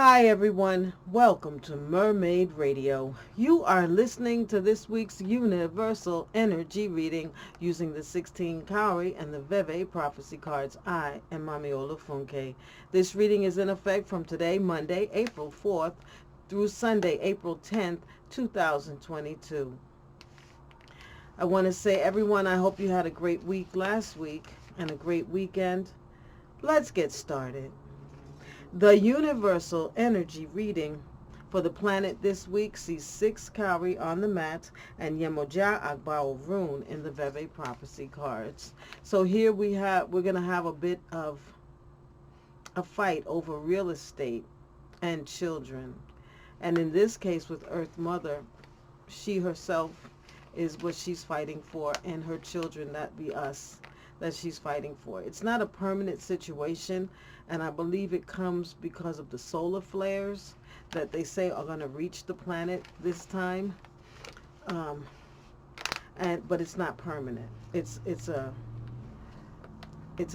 Hi everyone, welcome to Mermaid Radio. You are listening to this week's Universal Energy reading using the 16 Cowrie and the Veve prophecy cards. I am Mami Olufunke. This reading is in effect from today, Monday, April 4th, through Sunday, April 10th, 2022. I want to say, everyone, I hope you had a great week last week and a great weekend. Let's get started. The Universal Energy reading for the planet this week sees 6 Cowrie on the mat and Yemoja Agbao Rune in the Veve prophecy cards. So here we're going to have a bit of a fight over real estate and children. And in this case with Earth Mother, she herself is what she's fighting for, and her children, that be us, that she's fighting for. It's not a permanent situation, and I believe it comes because of the solar flares that they say are going to reach the planet this time. But it's not permanent. It's a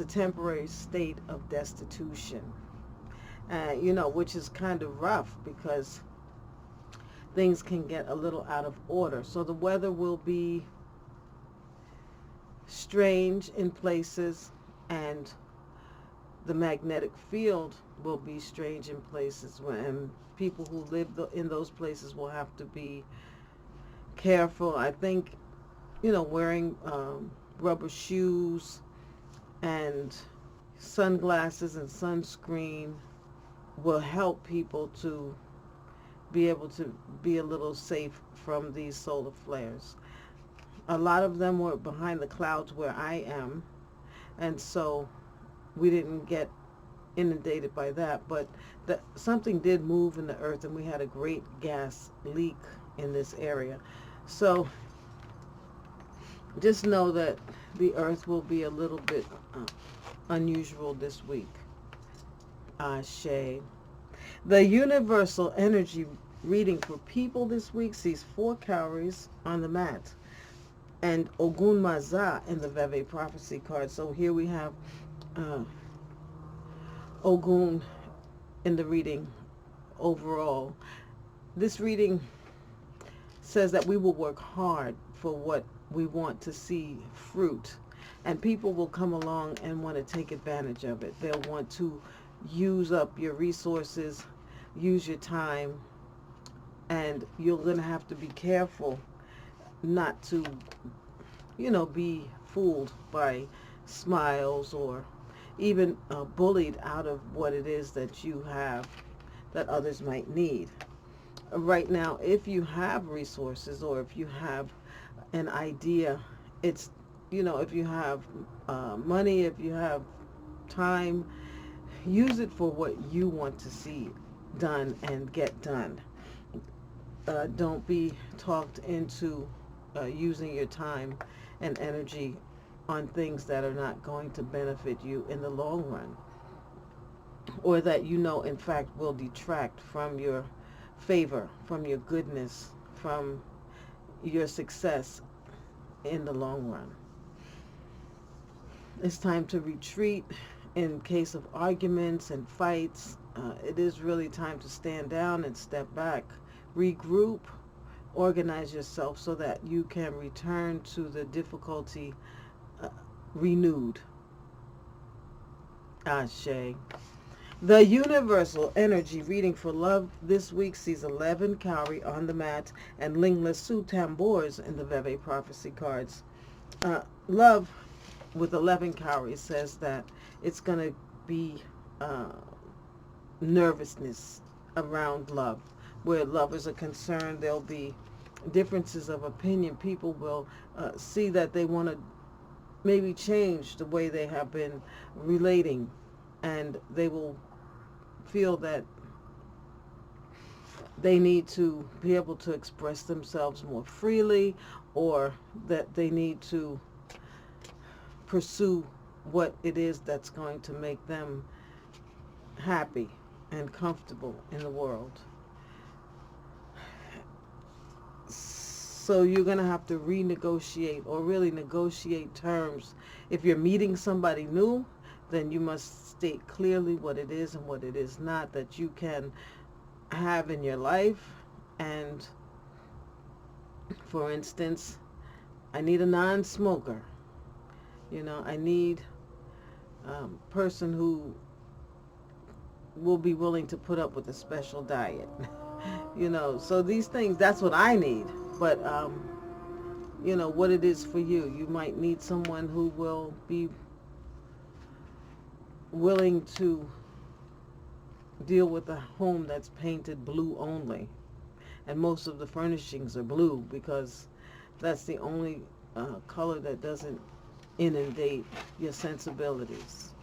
temporary state of destitution, which is kind of rough because things can get a little out of order. So the weather will be strange in places, and the magnetic field will be strange in places, and people who live in those places will have to be careful. I think, wearing rubber shoes and sunglasses and sunscreen will help people to be able to be a little safe from these solar flares. A lot of them were behind the clouds where I am, and so we didn't get inundated by that, but something did move in the earth, and we had a great gas leak in this area. So just know that the earth will be a little bit unusual this week. Ashe. The Universal Energy reading for people this week sees 4 Cowries on the mat and Ogun Maza in the Veve prophecy card. So here we have Ogun in the reading overall. This reading says that we will work hard for what we want to see fruit, and people will come along and want to take advantage of it. They'll want to use up your resources, use your time, and you're going to have to be careful not to, be fooled by smiles or even bullied out of what it is that you have that others might need. Right now, if you have resources or if you have an idea, it's, if you have money, if you have time, use it for what you want to see done and get done. Don't be talked into using your time and energy on things that are not going to benefit you in the long run, or that in fact will detract from your favor, from your goodness, from your success in the long run. It's time to retreat in case of arguments and fights. It is really time to stand down and step back, regroup, organize yourself so that you can return to the difficulty renewed. Ashe. The Universal Energy reading for love this week sees 11 Cowrie on the mat and Lingla Su Tambours in the Veve prophecy cards. Love with 11 Cowrie says that it's going to be nervousness around love. Where lovers are concerned, there'll be differences of opinion. People will see that they want to maybe change the way they have been relating, and they will feel that they need to be able to express themselves more freely, or that they need to pursue what it is that's going to make them happy and comfortable in the world. So you're going to have to renegotiate or really negotiate terms. If you're meeting somebody new, then you must state clearly what it is and what it is not, that you can have in your life. And for instance, I need a non-smoker. I need a person who will be willing to put up with a special diet. So these things, that's what I need. But, what it is for you. You might need someone who will be willing to deal with a home that's painted blue only. And most of the furnishings are blue because that's the only color that doesn't inundate your sensibilities.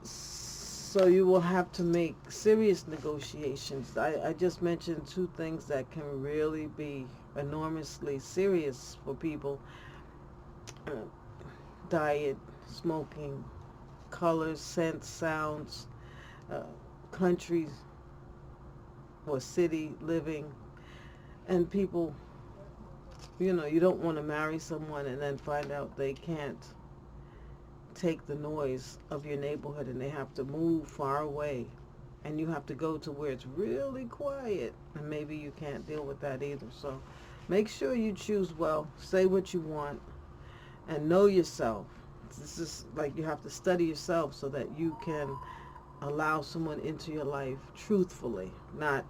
So you will have to make serious negotiations. I just mentioned two things that can really be enormously serious for people. Diet, smoking, colors, scents, sounds, countries or city living. And people, you don't want to marry someone and then find out they can't take the noise of your neighborhood and they have to move far away and you have to go to where it's really quiet, and maybe you can't deal with that either. So make sure you choose well, say what you want, and know yourself. This is like you have to study yourself so that you can allow someone into your life truthfully, not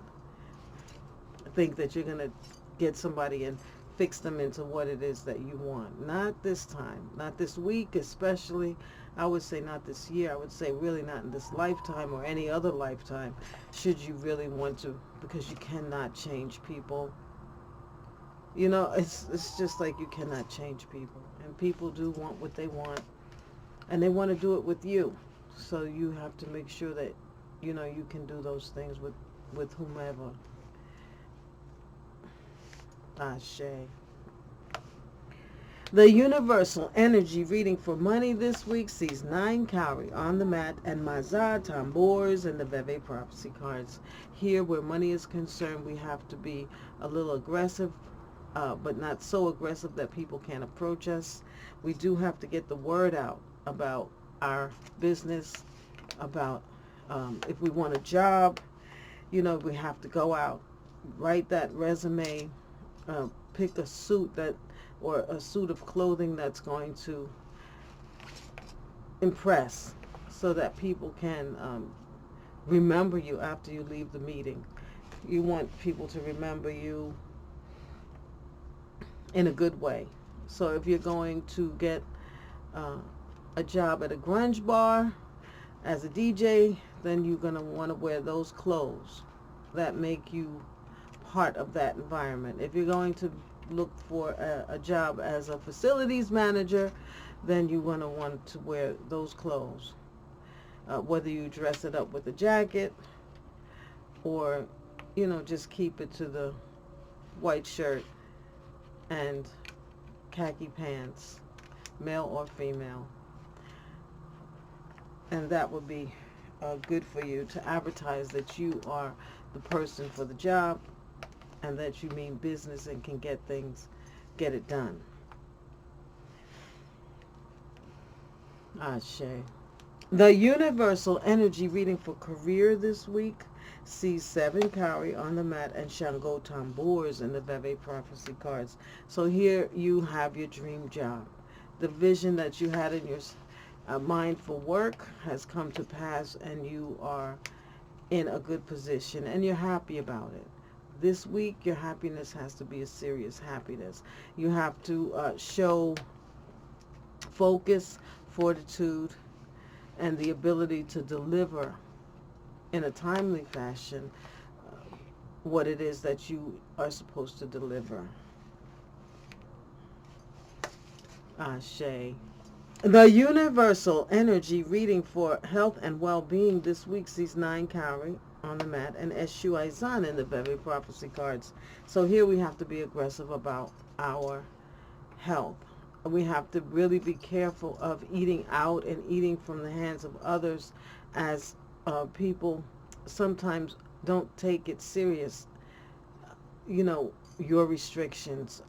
think that you're going to get somebody and fix them into what it is that you want. Not this time, not this week especially. I would say not this year. I would say really not in this lifetime or any other lifetime, should you really want to, because you cannot change people. It's just like you cannot change people, and people do want what they want, and they want to do it with you. So you have to make sure that you can do those things with whomever. Ashe. The universal energy reading for money this week sees 9 Cowrie on the mat and Mazar tambours and the Veve prophecy cards. Here, where money is concerned, we have to be a little aggressive, but not so aggressive that people can't approach us. We do have to get the word out about our business, about if we want a job. We have to go out, write that resume, pick a suit or a suit of clothing that's going to impress, so that people can remember you after you leave the meeting. You want people to remember you in a good way. So if you're going to get a job at a grunge bar as a DJ, then you're going to want to wear those clothes that make you part of that environment. If you're going to look for a job as a facilities manager, then you're going to want to wear those clothes. Whether you dress it up with a jacket or, just keep it to the white shirt and khaki pants, male or female. And that would be good for you to advertise that you are the person for the job, and that you mean business and can get it done. Ashe. The universal energy reading for career this week sees 7 Cowrie on the mat and Shango tambours in the Veve prophecy cards. So here you have your dream job. The vision that you had in your mind for work has come to pass, and you are in a good position and you're happy about it. This week, your happiness has to be a serious happiness. You have to show focus, fortitude, and the ability to deliver in a timely fashion what it is that you are supposed to deliver. Ashe. The universal energy reading for health and well-being this week sees 9 Cowrie on the mat and Eshu Aizan in the Veve prophecy cards. So here we have to be aggressive about our health. We have to really be careful of eating out and eating from the hands of others, as people sometimes don't take it serious. Your restrictions,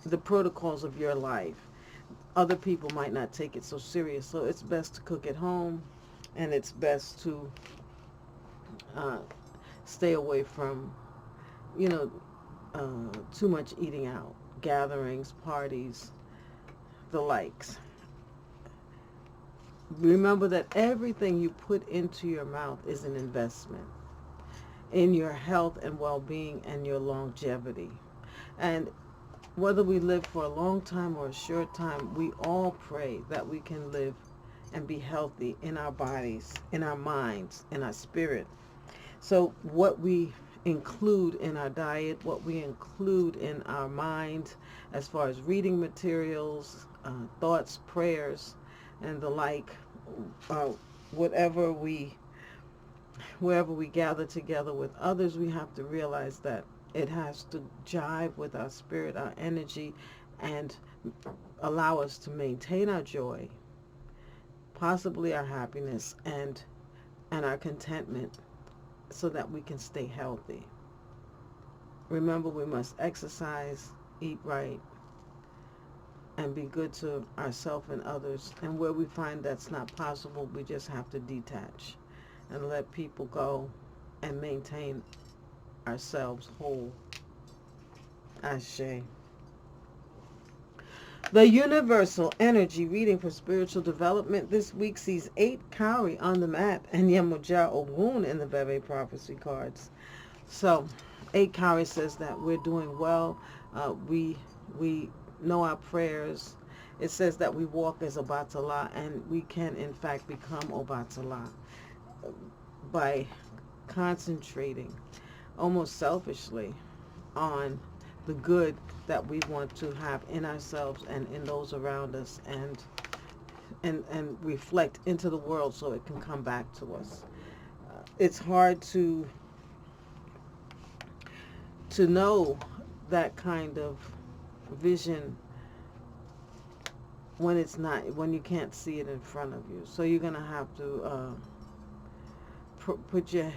the protocols of your life. Other people might not take it so serious. So it's best to cook at home, And it's best to stay away from, you know, too much eating out, gatherings, parties, the likes. Remember that everything you put into your mouth is an investment in your health and well-being and your longevity. And whether we live for a long time or a short time, we all pray that we can live and be healthy in our bodies, in our minds, in our spirit. So what we include in our diet, what we include in our mind as far as reading materials, thoughts, prayers, and the like, wherever we gather together with others, we have to realize that it has to jive with our spirit, our energy, and allow us to maintain our joy, possibly our happiness, and our contentment, so that we can stay healthy. Remember, we must exercise, eat right, and be good to ourselves and others. And where we find that's not possible, we just have to detach and let people go and maintain ourselves whole. Ashe. The universal energy reading for spiritual development this week sees 8 Cowrie on the mat and Yemoja Ogun in the Veve prophecy cards. So 8 Cowrie says that we're doing well. We know our prayers. It says that we walk as Obatalah, and we can in fact become Obatalah by concentrating almost selfishly on the good that we want to have in ourselves and in those around us, and reflect into the world so it can come back to us. It's hard to know that kind of vision when you can't see it in front of you. So you're gonna have to put your,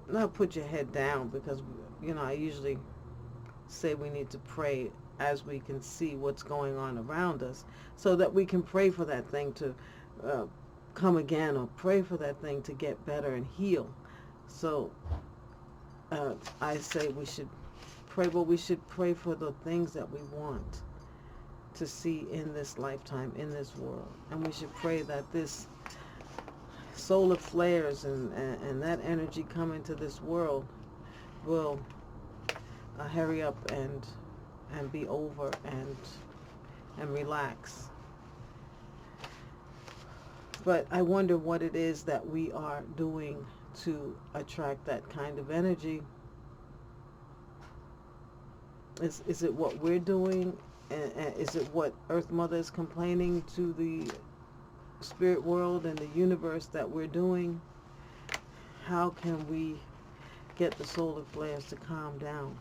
not put your head down, because I usually say we need to pray as we can see what's going on around us, so that we can pray for that thing to come again, or pray for that thing to get better and heal. So I say we should pray, but we should pray for the things that we want to see in this lifetime, in this world. And we should pray that this solar flares and that energy coming to this world will hurry up and be over, and relax. But I wonder what it is that we are doing to attract that kind of energy. Is it what we're doing? And is it what Earth Mother is complaining to the spirit world and the universe that we're doing? How can we get the solar flares to calm down?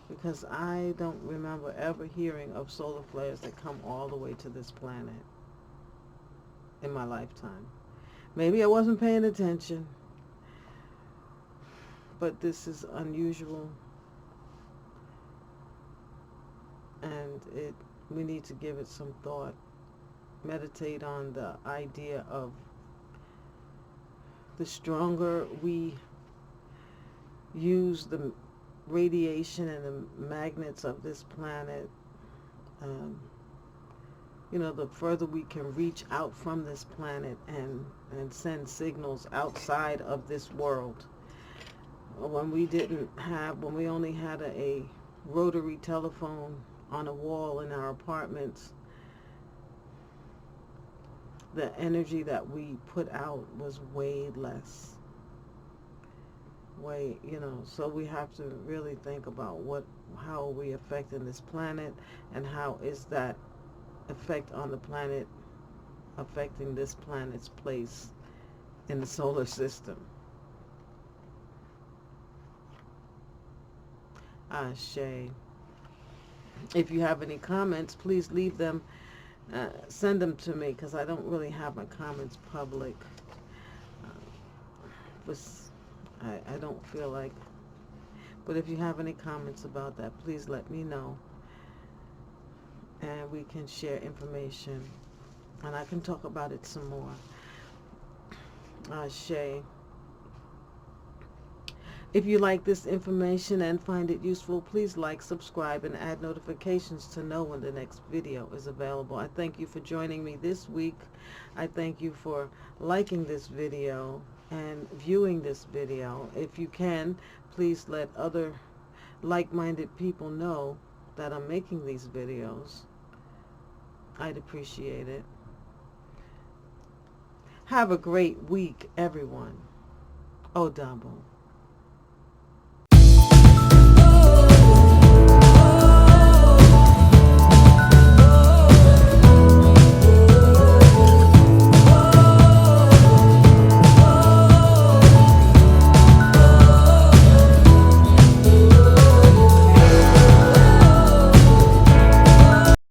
Because I don't remember ever hearing of solar flares that come all the way to this planet in my lifetime. Maybe I wasn't paying attention, but this is unusual, and we need to give it some thought. Meditate on the idea of the stronger we use the radiation and the magnets of this planet, the further we can reach out from this planet and send signals outside of this world. When we only had a rotary telephone on a wall in our apartments, the energy that we put out was way less. So we have to really think about how are we affecting this planet, and how is that effect on the planet affecting this planet's place in the solar system. Ashe. If you have any comments, please leave them. Send them to me, because I don't really have my comments public. I don't feel like. But if you have any comments about that, please let me know, and we can share information, and I can talk about it some more. Ashe. If you like this information and find it useful, please like, subscribe, and add notifications to know when the next video is available. I thank you for joining me this week. I thank you for liking this video and viewing this video. If you can, please let other like-minded people know that I'm making these videos. I'd appreciate it. Have a great week, everyone. Odabo.